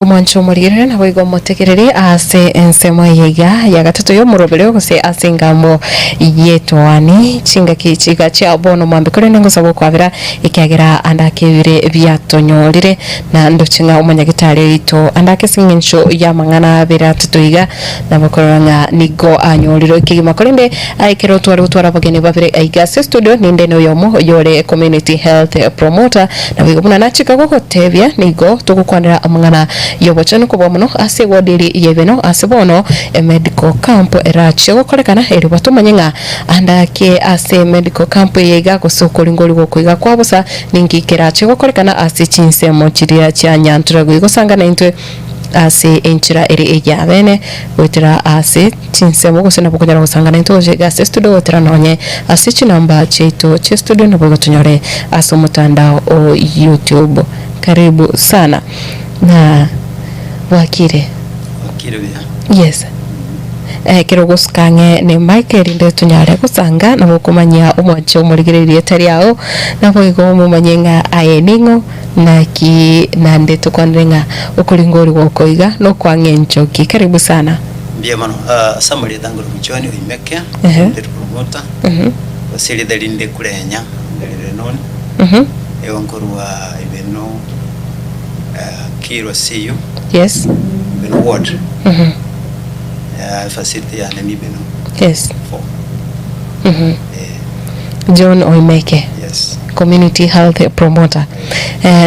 mwancho murigire na bwigo mutegerere ase ensemo yiga ya gatatu yo murobere gose ase ngambo yetwani chinga kichiga cha bono mwambikore nengo sabo kwabira ikagera andakebire byatonyorire na ndochinga umanyagitare ito andake singincho ya mangana bera tutuiga na bakoranga nigo anyoriro kigima kolende aikero twara bagene babire aiga studio ninde no yomo yore community health promoter na bwigo muna nachika goko tebya nigo tugukwandira amangana yobochano ko bomuno ase wodiri yebeno ase bono medical camp erache gokorekana eri batumanyenga andake ase medical camp yega gusukuringori gokuiga kwabusa ningikerache gokorekana ase chinsemo chiria cha nyantura gusanga na intwe ase enchira eri eja bene wetira ase chinsemo gusena bukonyara gusanga na intwe gas studio wetira nonye ase chinamba cheto che studio na bugatunyore ase mutandao o YouTube. Karibu sana na wakire bia yes kirogo skange ne Michael inde tunyare kusanga na gukumanya umwacho murigiririe tariao na bwigo mumanyenga ayeningo na ki nande tukwandenga ukuringori wokoiga no kwangencho ki. Karibu sana bia mano samari tanguru mchoni imeke ndetu promota wasili dalinde kulenya dalinde non ewankorwa ibeno Kiro see you yes ibeno ward facility ya nemi beno yes John Oimeke yes community health promoter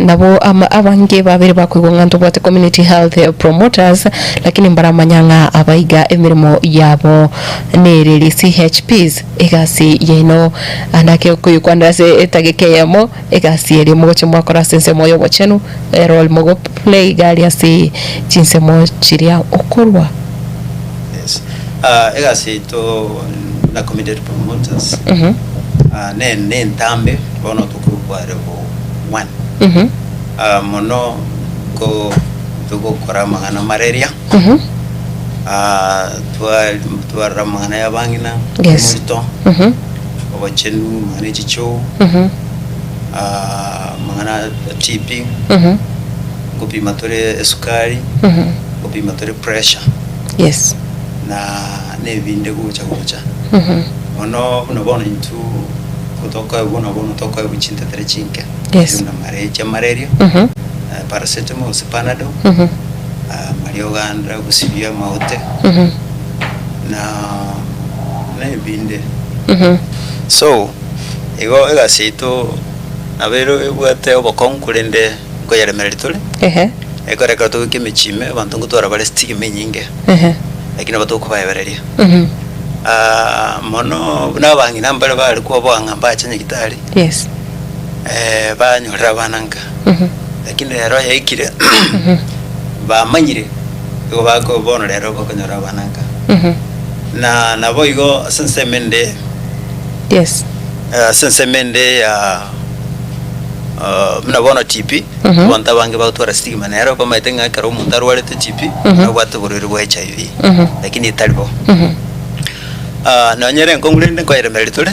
nabo abange babiri bakwigonga ntubate community health promoters lakini mbaramanyanga abaiga emirimo yabo nereri CHPs egasi yeno andake kuyikwanda se etagekeyamo egasi eri moche mwakora sense moyo bochenu role mogo play gali ase chinsemo chiria okorwa yes egasi to na community promoters ne ntambe bono tukukwa rebo 1 mono ko tuko kora mangana malaria tuwa ramangana ya bangina yes mosito wachenu mangana chicho mangana TB kupima tore sukari kupima tore pressure yes na ne vinde kucha mono bono into kutoka bono toka buchinta tere chinke yes na malaria paracetamol panado mario gandra kusibia maute na binde so ego egasito nabero ebwate obokonkurende ko yare meritole ego reka to kimichime bantu ngutwara bale stigme nyinge lakini batoko bayebereria mono nabangi nambale bali ko bwanga mbachanye gitari yes banyora bananga lakini rero yaikire bamanyire go bako bono rero bakonyora bananga na boigo sensemende yes sensemende ya mna bono TP wanta bange batwara stigma nero bamaitenga karo mundaru walete TP na bwatu bururi bwa HIV lakini talibo na nyere ngongurende ko yere meritole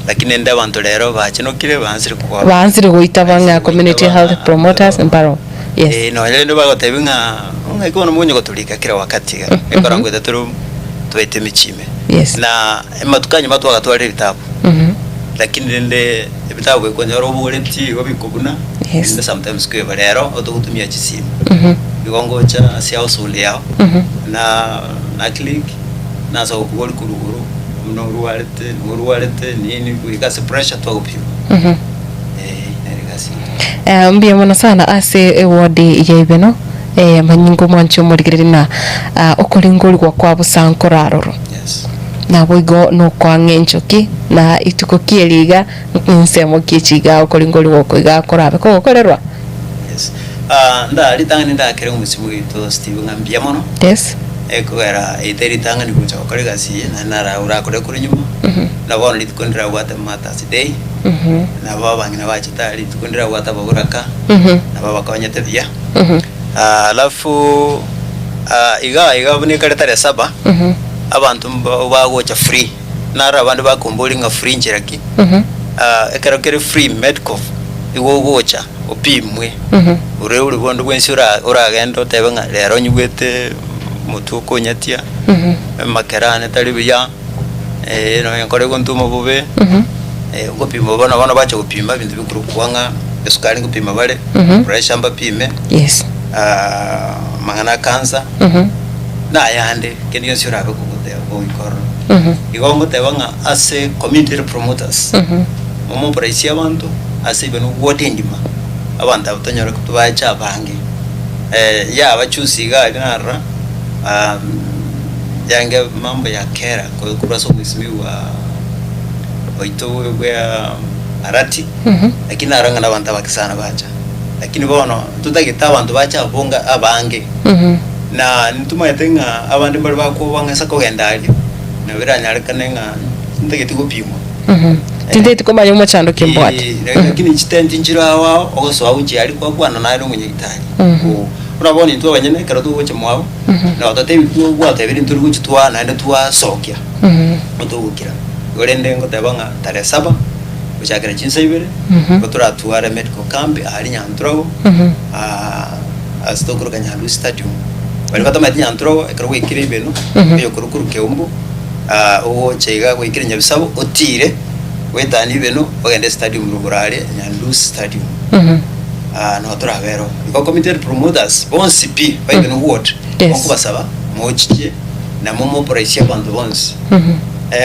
lakini nda bantu rero bachinokire bansire goita banga community health promoters mparo yes no yele ndo bagotebinga ngikono munyo gotulika kira wakati ekorango itaturu twete michime yes na matukanye matu agatwara ibitabu lakini nde ibitabu ekonyoro obuleti obikobuna yes nde sometimes kwe barero otugutumia chisimu bigongo cha asia usuli yao na click na so kugol kuruguru nuruwarete nini kuikase pressure to upima nerigasi mbia mona sana ase wodi yebeno manyingo mwancho murigirina okoringori kwa busankoraroro yes na boigo no kwangenchoki na ituko kieliga nsemo kichiga okoringori wokoiga korabe ko okorerwa yes nda litangani nda kere musimu ito Steve ngambia mono yes ekora iteri tangani kucha okore gasi na nara ura kore kuri nyuma na bono litkondra wata mata sidei na baba ngina bachita litkondra wata baguraka na baba kawanyete bia alafu iga bune kare tare 7 abantu bagocha free nara abantu bakombolinga free njiraki ekara kere free medical iwo gocha opimwe ure uri bondo bwensi uragenda otebe nga lero nyugwete mutu konyatia makerane tari biya no yankore gontuma bube gupima bana bacha gupima bintu bikuru kwanga esukari gupima bale pressure mba pime yes mangana cancer na yande kenyo sura ko kote ko ikor igongo tebanga ase community promoters momo praisia abantu ase beno wote ndima abantu abutanyora kutubacha bange ya abachusiga inara yange mambo ya kera kwa kuraso mwisiwa waito ya arati lakini aranga na bantu bakisana bacha lakini bono tutagita abantu bacha bonga abange na ntuma yatenga abandi bari bakubanga sako gendali na biranyarikanenga ntagiti gupimwa tindeti koma yomo chando kimbwati lakini chitendi njira wao ogoso awuji ali kwa bwana nayo munyitani urabona into abanyene karatu goche mwabo na watate bitu gwate biri nturi guchitwa na enda twa sokya mutugukira gorende ngo tabanga tare 7 ushakira chinsa ibere batura tuare medical camp ali nyantro astokuru kanyalu stadium bali batama nyantro ekaro wikire ibeno yo kurukuru keumbu o chega wikire nyabisabo otire wetani ibeno ogende stadium rugurare nyandu stadium no travero ko community promoters bonsi pi by the ward okubasaba mochije na momo praisia bantu bonsi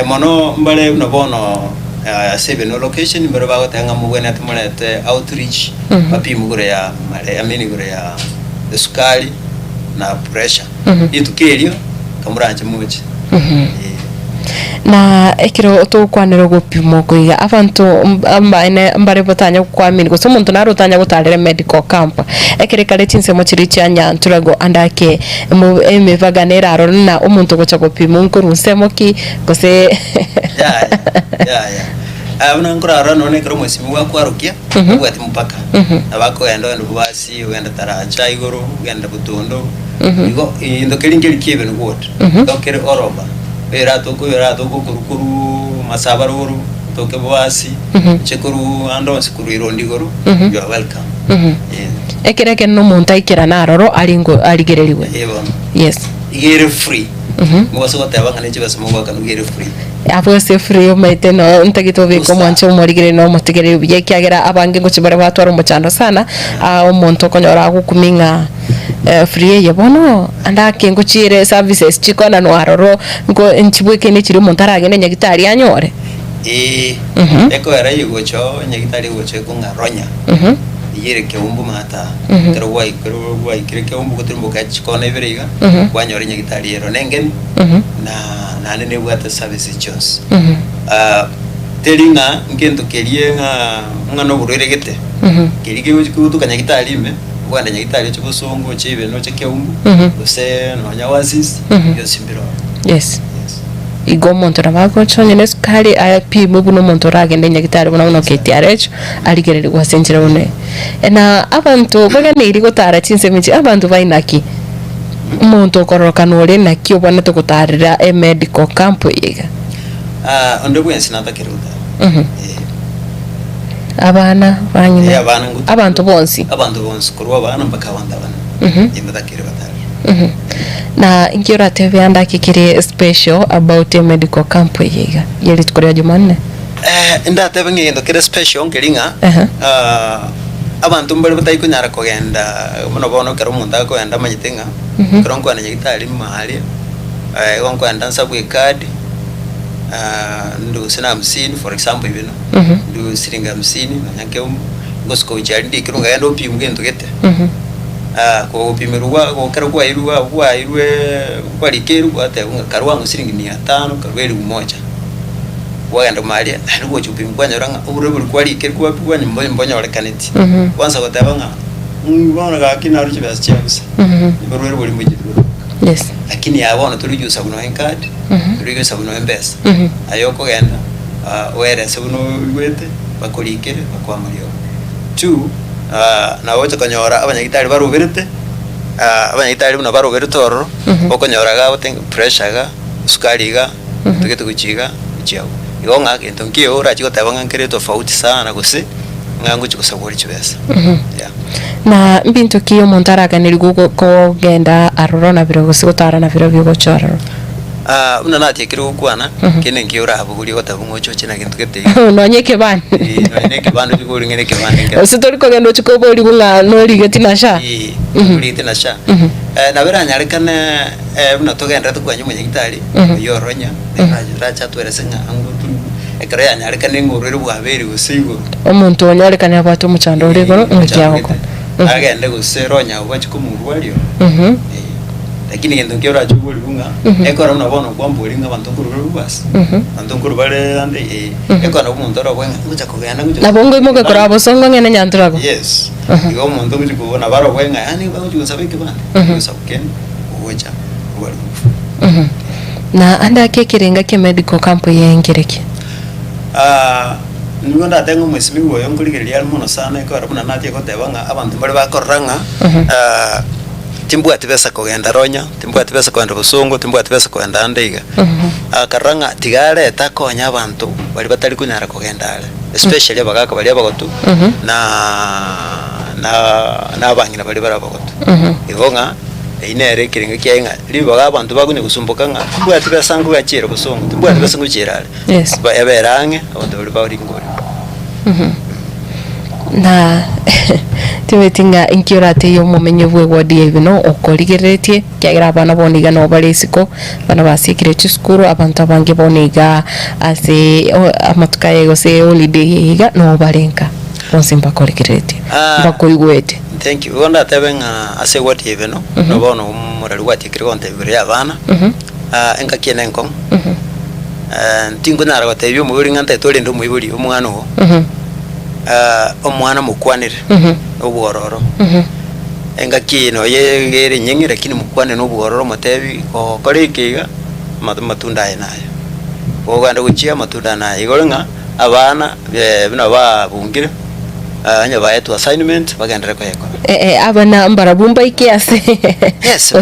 mono mbale no bono save no location mbere bago tanga mugwena tumulete outreach papi mugure ya male amini gure ya sukari na pressure itukelio kamuranje muji na ekiro to kwanero gupimo kuiga abantu mbare botanya kwamini go somuntu narutanya gutarire medical camp ekire kale tinse mochiri cyanya nturago andake emevaganera aro na umuntu gocha gupimo nkurusemo ki gose ya abana nkora aro none kero mwesimu wakwarukia ubwati mpaka abako yando bwasi wenda taracha igoro wenda butondo igo indo kelingeli kiebe no wot dokere oroba era toko kurukuru masabaruru toke bwasi chekuru ando sikuru irondigoro you are welcome ekireke no muntu ikira naroro aligereriwe yes igere free ngoso gotabanga neche basimo gwakanu igere free abo se free omete no ntagito biko mwancho umurigire no mutigere biye kyagera abange ngo kibare batwara umuchando sana omuntu konyora gukuminga free yebono andake ngo chire services chikona no aroro ngo nchibweke ne chiri umuntu aragene nyagitari anyore eko era yugocho nyagitari goche kungaronya yere ke umbu mata kero wai kire ke umbu kutimbo ka chikona iberiga kwanyore nyagitari ero nengen na nene bwata service chons telinga ngendo kelie nga no burere gete kelige kutu kanyagitari ime kwanda nyagitari cyo busongo chibe no cheke umbu use no nyawasis yo simbiro yes igo monto nabako chonyene sukari IP mubuno monto ragende nyagitari bona uno KTRH aligerere gwasenjera one na abantu bagane iri gutara chinse michi abantu bainaki monto kororoka nore nakyo bona to gutarira medical camp yiga ondo bwensi natakiruta abana banyine abantu bonsi kurwa abana mpaka abanda bana imbatakire batari na ingiora TV anda kikiri special about a medical camp yiga yeli tukorea Jumanne nda tebe ngendo kire special ngelinga abantu mbali batayi kunyara kogenda muno bono kero umuntu akogenda manyitenga kero nkwana nyagitari mahali wanko anda nsabwe card ndo sina 50 for example ibino ndo siringa 50 nanyake ngosko ujari ndi kirunga yando pimwe ngendo gete ko pimerwa ko kero kwa irwe kwa likeru kwa te karwangu siringi 500 karweli umoja waganda mali ari go chupimwe kwa nyoranga urubuli kwa likeru kwa pigwa nyimbo mbonya ole kaneti kwanza ko tabanga mbona ga kinaru chibasa chebuse iborwele boli mujiduro yes lakini yabona tulijusa kuno encard tulijusa kuno embesa ayoko genda were sebuno wete bakolikere bakwamaliyo 2 na wote kanyora abanyagitari barubirite abanyagitari buna barubirite ororo okonyora ga bote pressure ga sukari ga tugetu kuchiga chiao igonga kento nkiyo ora chiko tabanga nkere tofauti sana gose ngangu chikusabori chibesa. Yeah. Na mbintu kiyo montaraga niligugo ko genda arorona biro gusigutara na biro bigochora. Una nati kiri ukwana kene ngiura abuguri gotabungo choche na kintu kete. No nyeke ban. No nyeke ban biguri ngene ke ban. Usitori ko gendo chikobori bunga no ligeti na sha. Ligeti na sha. Na bera nyarekane una togenda tukwanye munyagitari yoronya racha tweresenga angutu ekare nyarekane ngorero bwaberi usigo. Omuntu onyarekane abatu muchando urego ngikyaho. Agende guseronya ubachikumurwalio. Lakini ngendo ngiora chubuli bunga ekora unabona kwambuli ngabantu kururu basi bantu kururu bale ande ekora umuntu arabwenga ngucha kugenda ngucha nabongo imoke kora abosongo ngene nyanturago yes igo umuntu ngucha kubona barabwenga yani bantu gusabike bande gusabuken uwecha ubali na anda kekirenga ke medical camp yengereke nigo ndatenga mwesimi woyo ngurigeria muno sana ekora buna natie gotebanga abantu bali bakorranga timbu atibesa kugenda ronya timbu atibesa kwenda busungu timbu atibesa kwenda ndeiga akaranga tigare takonya abantu bali batali kunyara kugenda ale especially abagaka bali abagotu na bangina bali barabagotu igonga inere kiringa kyenga libaga abantu bagunye gusumbuka nga timbu atibesa ngo gachira busungu timbu atibesa ngo chira ale yes ba eberange abantu bali bari ngori na tiwetinga inkiorate yo mumenye bwe wodi ebino okoligeretie kyagira abana boniga no balesiko bana basikire chiskuru abantu abange boniga ase amatuka yego se holiday higa no balenka onsimba koligeretie bakoigwete. Thank you. Wanda tabenga ase wodi ebino no bono murali wati kirgonte bire abana enka kienenko tingo nara wate yo muri ngante tole ndo muiburi umwana ho omwana mukwanire obwororo enga kino yegere nyingi lakini mukwane n'obwororo matebi ko korekiga matunda nayo oganda guchia matunda nayo igorenga abana bino babungire anya bayetu assignment bagendere ko yeko abana barabumba ikiase yes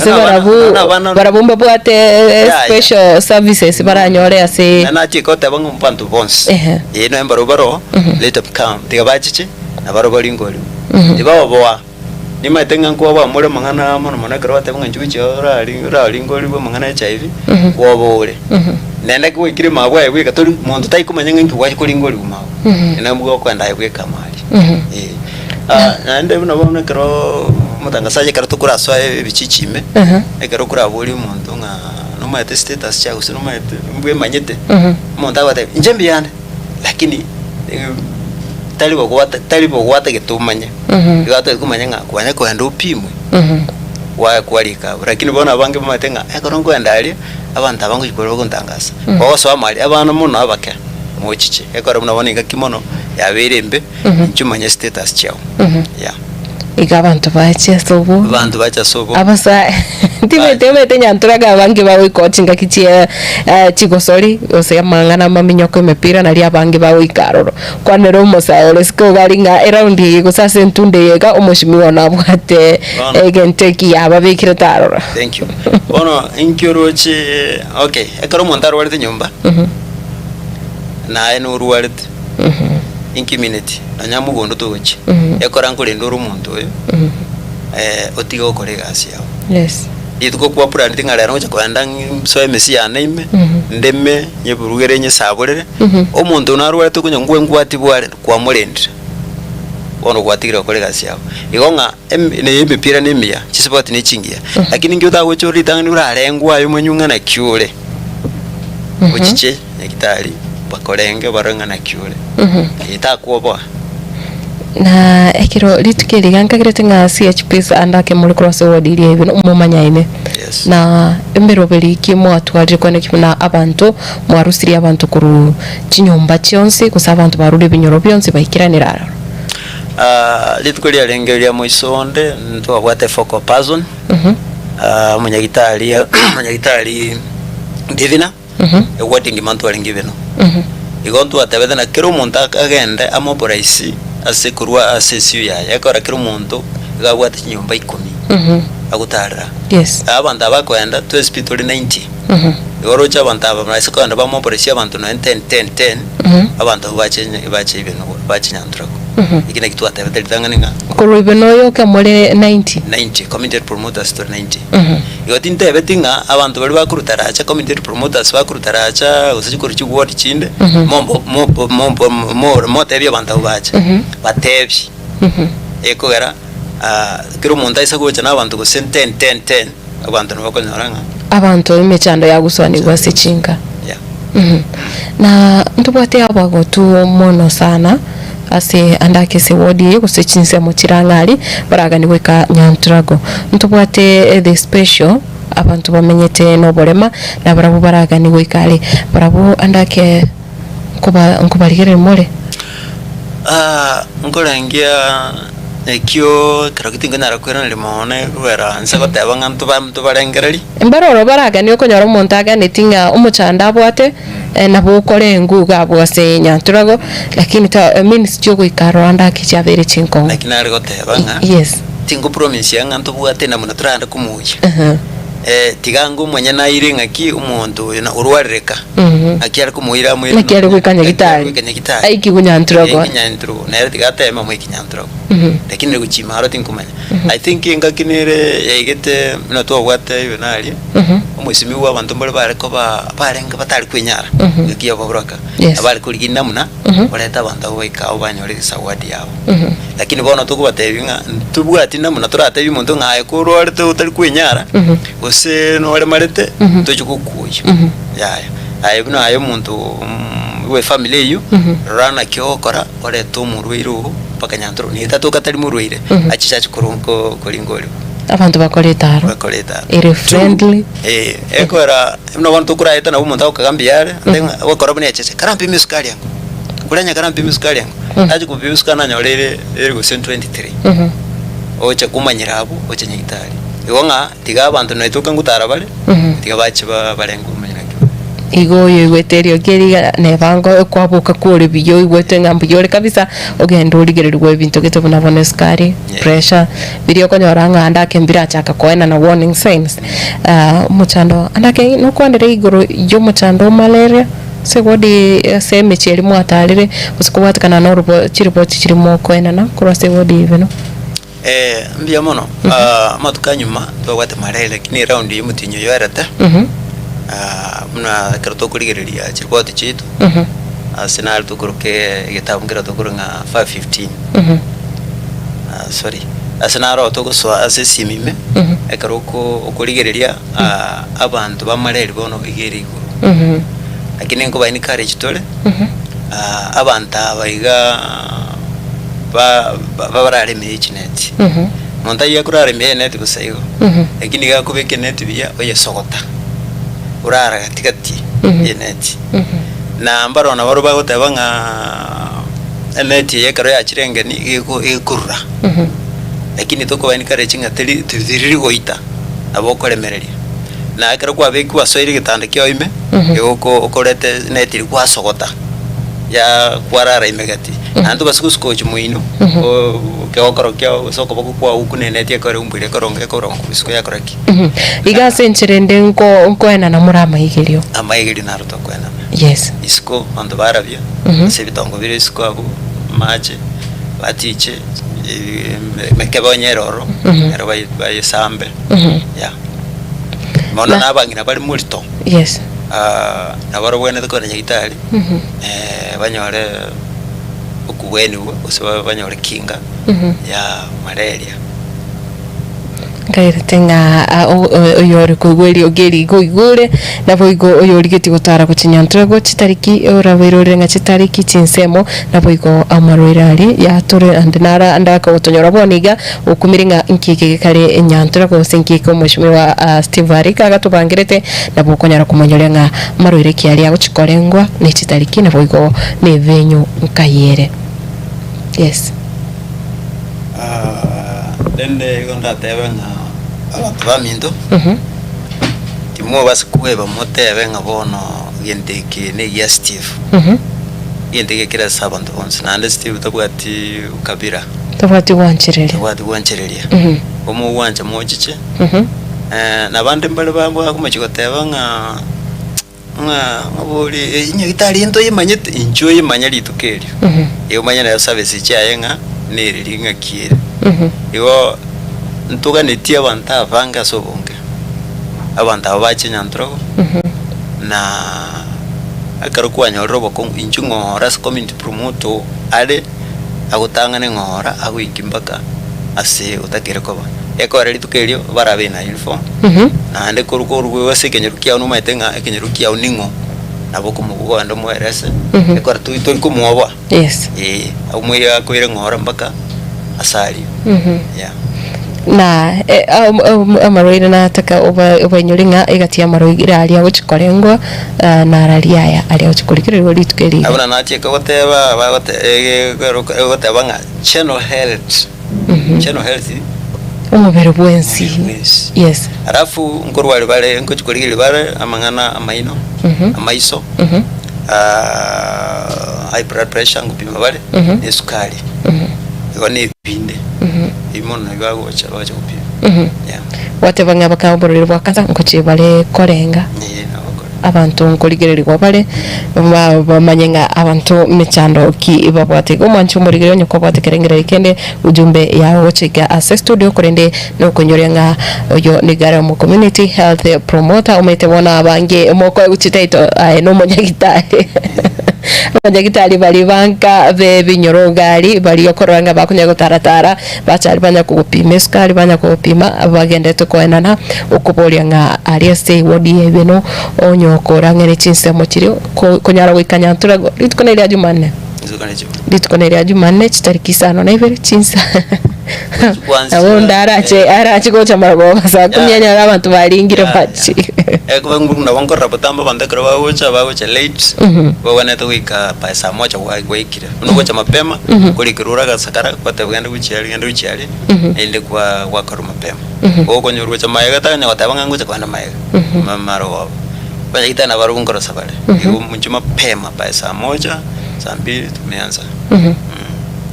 barabumba bwate special services baranyore ase na chiko tabangu mpantu bons ino embaro let up come tigabachiche na baro balingoli tibaboa nima tenga nko ba mure mangana mono mona karo tabanga njuchi ora lingoli bo mangana HIV wobole nenda ko ikire mabwa ywe katoli muntu tai kumanya ngi wachi ko lingoli kumawo ina mbugo kwenda ywe kamali na ndio unabona karo mutangasaje karo tukura swa bichichime ekaro kura boli muntu nga no mate status cha usino mate mbwe manyete muntu abate njembi yane lakini talibo gwata getumanya igata kumanya nga kwanya ko ndo pimwe wa kwalika lakini bona bange bamatenga ekorongo endali abantu abangu ikoro kuntangasa bose bamali abana muno abake muchiche ekora munabona ingakimono yaberembe ncumanya status chao yeah igabantu bacha sobo abasa timete nyanturaga bange bawe coachinga kichie chigosori ose mangana maminyo ko mepira na lia bange bawe ikaroro kwanero musayo siko garinga around gusase ntunde yega umushimiwa nabwate egenteki yababikire tarora. Thank you. Ono inkyorochi okay ekaro montaro walite nyumba na eno ruwalite inkiminity anyamu gondo tochi ekora nkore ndoro muntu oyo otiga okore gasi yao yes ituko kwa plan tingara no chakwanda so emesi ya neme ndeme nyeburugere nye saborere omuntu narwa tukunya ngwe ngwati bware kwa mulendira ono kwatigira okore gasi yao igonga ne emipira nemia chisipoti ne chingia lakini ngyo tawo chori tangani urarengwa yo manyunga na kyure uchiche nekitali bakorenge baranga na kyure itakuoba na ekiro litukiri gankagirete nga CHPs andake muri cross ward iri ebino umumanyaine na embero beli kimo atwaje kone kina abantu mwarusiri abantu kuru chinyomba chionse kusaba abantu baruri binyoro byonse bahikiranira litukiri alengeria moisonde ntwa bwate focal person munyagitari divina ewarding mantu alingibeno igontu atabeda na kero muntu agende amoboraisi asekurwa asesiyo yakora kero muntu gabwata nyumba 10 agutarira yes abantu abakwenda to hospital 90 igoro cha abantu abamraisi kwenda bamoboraisi abantu 10 abantu bache ibeno bache nyantrako ikina kitu atebete tangana kuruibe noyo kamore 90 committed promoters to 90 igotinte betinga abantu bari bakurutaracha committed promoters bakurutaracha usijikora chigwori chinde mo tebye abantu bacha batebye ekogera kiro muntu aisa gocha nabantu go 10 abantu nabakonyaranga abantu imechando yaguswani gwasichinga na ntubwate abago tu mono sana ase andake se wodi gusechinse mu kirangari baragani weka Nyantrago ntubwate the special abantu bamenyete no borema na barabo baragani wekale barabo andake nkubarigere more nkorangia ekyo karakitinga narakwera limone rwera nsagoteba ngantu bamtu barengereri embaroro baragani okonyora omuntu aganitinga umuchanda abwate nabo ukore nguga bwase Nyantrago lakini ta means jogo ikarwanda kichabere chinko lakini ari goteba nga yes tingo promise yanga ntubwate na muno turanda kumuye tigango mwenye na iringa ki umuntu na urwareka akiyari kumuira mu nakiyari kwikanya gitari aiki kunyantrago na yari tigatema mu kinyantrago lakini guchima haro tinkumanya I think inga kinire yegete no to wate yonali umwisimi wa abantu mbale bareko barenga batari kwenyara ngiye babroka abari kuligina muna baleta abantu boika obanyore sawadi yabo lakini bona tukubatebinga tubwati namuna turate y'umuntu ngaye kurware utari kwenyara ose no wale marete tochikukuye yaya ayibno ayo muntu we family yu rana kyokora ore tumurwiru paka Nyantro ni tatu katari murwire achichachi kurunko kolingoli abantu bakoleta ere friendly ekora no bantu kuraita na umuntu akagambiare wakora bune achiche karampi misukari yangu kulanya karampi misukari yangu aje kubiuskana nyorere ere go 23 oche kumanyira abo oche nyitari iwonga tiga abantu naituka ngutara bale tiga bache barengo manyira igoyo igweterio keriga nebango kwabuka kuri biyo igwete ngambo yore kabisa ogenda urigererwa ibintu getobona bone skari pressure birio konyoranga andake mbira chaka koena na warning signs muchando andake no kwandere igoro yo muchando malaria se wodi se mecheri mwatalire usikubatikana no rubo chiripoti chirimo koena na kurase wodi ibeno mbia mono matukanyuma twagwate malaria lakini round y'umutinyo yorata muna karato kurigereria chiripoti chitu asenal tukuruke gitabungira tukurunga 515 sorry asenaro tuguswa asesimime ekaroko okurigereria abantu bamaleri bono igeri iguru lakini ngo bayini courage tole abantu abaiga barare mechinet monta yakurare menet gusayo lakini gakubeke net biya oye sogota urara katikati yeneti na mbarona baro bagoteba nga neti yekaro ya chirengeni ikurura lakini toko bani kare chinga tiri goita abokoremereria na akara kwa beki wasoiri gitanda kyo ime yoko okorete neti ri kwa sogota ya kwarara imegati antu basukusko chimuino o kyokoro kyo soko bako kwa ukune neti akore umbire koronge korongo bisiko yakoraki igase ncherende nko ena na murama igerio amaigeri naruto kwena yes isko ando barabia se bitongo bire isko abo mache batiche mekebonyeroro ero bayisambe ya mono nabangina bali mulito yes na baro bwene tukone nyitali banyore ukubweni usaba banyore kinga ya malaria ngaitenga oyori kugweri ogeri goigure nabo igo oyori geti gutara ku Nyantrago chitariki orabirore nga chitariki chinsemo nabo igo amarwirari ya tore andinara andaka utonyora boniga ukumiringa nkike kare Nyantrago senkike mushimi wa Steve Arika gatubangirete nabo konyara kumanyore nga marwire kiari aguchikorengwa ni chitariki nabo igo ne venyu nkayere yes dende gonda tebenga abantu baminto timo basikueba motebenga bono yendeke ne ya Steve yendeke kira sabantu bonse na Steve tabwati ukabira tabwati wanchereria omo wanje mochiche na bande mbale bambo akumachiko tebenga ngaburi nyagitari into yimanyete enjoy manya litukerio iyo manya na service chayenga neriringa kiere iyo ntuga netia abantu avanga sobonge abantu abache nyantro na akaro kwanyoro boko inchungora community promoter ale agutangane ngora aguikimbaka ase utakere koba ekora litukerio barabe na uniform na ande koruko wase kenyerukia no maetenga kenyerukia uningo nabo kumugo ando mwerese ekora tuito kumuoba yes umwe akwire ngora mpaka asali yeah na amaroira nataka obanyoringa igatia maroigira ali agochikorengwa na aralia ya ali agochikurikirwa litukeri abana natie kogoteba bagoteba nga channel health umubere bwensi yes arafu nkorwali bale nkochikurikirwa bale amangana amaino amaiso high blood pressure ngupima bale esukari yone binde imona gagocha baje kupima yeah watebanga bakamborero bwakaza nkoche bale korenga abantu nkoligererwa bale bamanyenga abantu mechando ki babwate umwanchu murigerero nyoko bwate kerengera ikende ujumbe ya wochega ase studio kurende no konyorenga yo nigara mu community health promoter umetebona abange moko uchitaito no monyagitari abanyagitari bali banka be binyorogali bali yokoranga bakunya gutaratara bachari banya kugupima sukari banya kugupima bagendete koenana ukubolia nga aliese wodi ebeno onyokora ngene chinsemo kiri konyara wikanya nturago litukoneria Jumanne litukoneria Jumanne chitariki 5 na ibere chinsa abondara arache gocha marago basa kunyanya abantu balingire bachi ekubanguru na wango rapotamba bandekero bawocha late bawana to wika pesa moja waikira unogocha mapema kulikirura gasakara kwatebwenda guchali ende kwa wakaru mapema oko nyorucha mayega tanya watabanga ngucha kwanda mayega mamaro baita na barungoro sabale mchuma pema pesa moja saa 2 tumeanza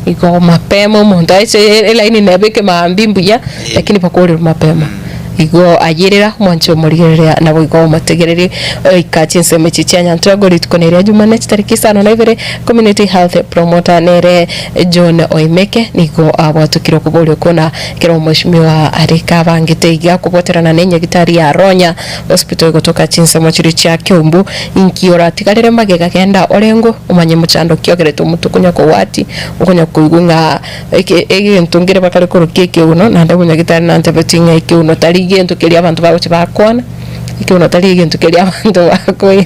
iko mapema umuntu aise line nebeke maambimbuya lakini pakore mapema igo ayerera mwancho murigerera nabo igo mategerere ikachinse mechichanya ntagori tukoneria Jumanne tariki 5 na ibere community health promoter nere John Oimeke niko abatukiro kubolyo kona kero mheshimiwa arika bangite iga kuboterana nenye gitari ya Ronya hospital kutoka chinse mochiri cha Kiumbu inkiora tikarere magega kenda orengo umanye muchando kyogereto mutukunya ko wati ukunya kuigunga ege ntungire bakare ko keke uno nanda bunya gitari nante betinga iki uno tari gento keli abantu bagoche bakwana ikiuno tali gento keli abantu bako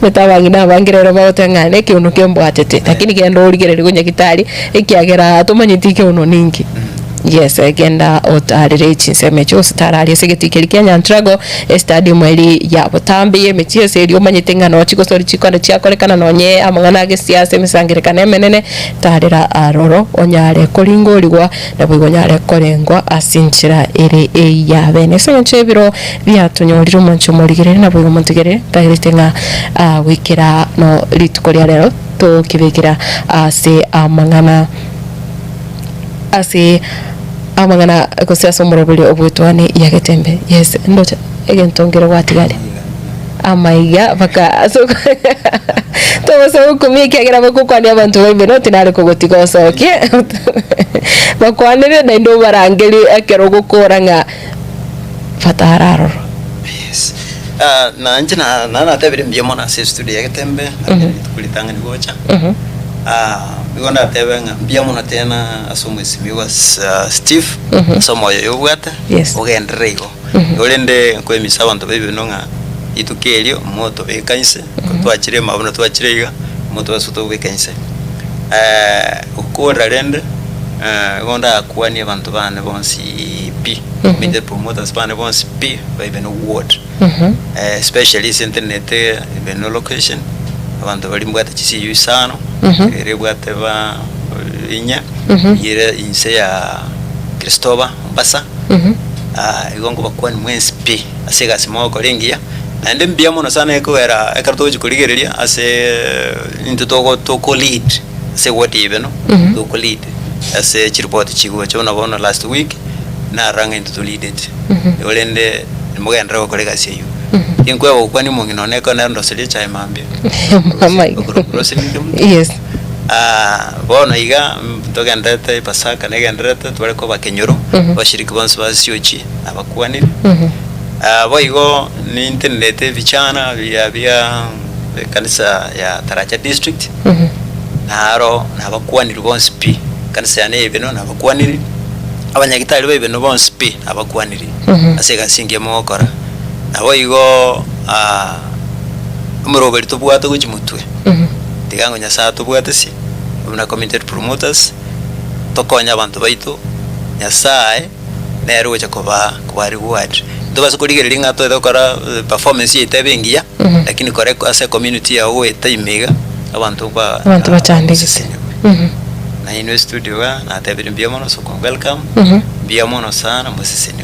metabangina bangirero bawotangane kiuno kembwatete lakini gendo oligerere gonya gitari ikiagera tumanyitike uno ningi yes agenda otarire chinseme cyose tarari segetikeri Kenya Ntrago stadium eri ya Butambi yemechiye seri omanyitenga no chigosori chikwanda chiakorekana nonye amangana agesiase misangirekana menene tarira aroro onyare koringo ligwa nabwo onyare korengwa asinchira eri ya bene senche biro byatunyorira umuncho murigere nabwo umuntigere taritenga wikira no litukoria rero to kibekira ase amangana amangana kosiasa umurobuli obutwane yagetembe yes ndocha egentongero watigale amaiga baka so to kumike agira bakukwani abantu bebe no tinare kugotigo soke bakwanire na ndo barangeli akero gukoranga fatararo yes na njina na tebire mbiyemo na studio yagetembe kulitanga ni gocha bigona tebenga mbiyamo tena asomwesimiwa Steve somo yobwata ogendrego olende kwemisa abantu bebe nonga itukelio moto bekanise twachire mabona twachirega moto basuto bekanise ukora rende gonda akwani abantu bane bonsi p minde promoters bane bonsi p bebe no ward especially internet beno location abantu bali mbwata chisi yusano rebwate ba inya yire inse ya Kristoba Mbasa igongo bakwani mwensi p asega simoko lengia na ndem biamo na sana ekora ekartoji kuligereria ase into to lead se what even no to lead ase chiripoti chigo chona bona last week na ranga into to lead it olende mugenda ko kolega seyu inkwe okwani mungino neko na ndo sili chai mambia mama yes bono iga togendete pasaka negendete twale ko bakenyoro bashiriki bonse basiochi abakwani boigo ni internete vichana via kanisa ya Taracha district naro nabakwani bonse pi kanisa ya nebeno nabakwani abanyagitari bebeno bonse pi abakwani asega singe mokora naboigo umuroberi tubwata gukimutwe tigango nyasa tubwata si na community promoters tokonya abantu baitu nyasaye nero cha kuba reward ndobaza kurigerera inga to dokora performance itebengia lakini kore ase community ya uwe taimiga abantu bachandise na ino studio na tebiri mbiamono so welcome mbiamono sana musisini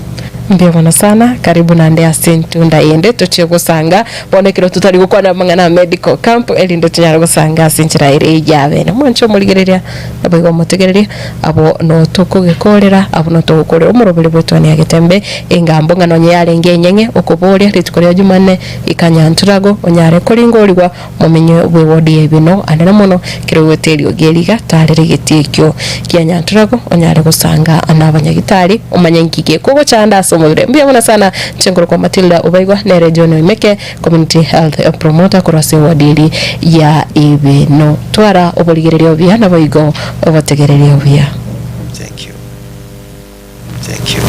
mbiamono sana karibu na ndea sentunda yende tochye gusanga bonekero tutari gukwana mangana medical camp elindo tunyara gusanga sinchira ire yabe na mwancho muligereria abigo mutegereria abo no tukugikorera abo no tugukorera umurobere bwetwani agetembe engambo ngano nyare ngenyenge okuboria ritukoria jumane ikanyanturago onyare koringorigwa mumenye bwe wodi ebino anana mono kirogoteri ogeriga tarere getekyo kyanyanturago onyare gusanga anabanyagitari umanyankike kugo chanda somore mbiamona sana chengoro kwa Matilda Ubaigwa na region imeke community health promoter kurase wadili ya ibino twara oboligererio bya nabo igo obategererio bya. Thank you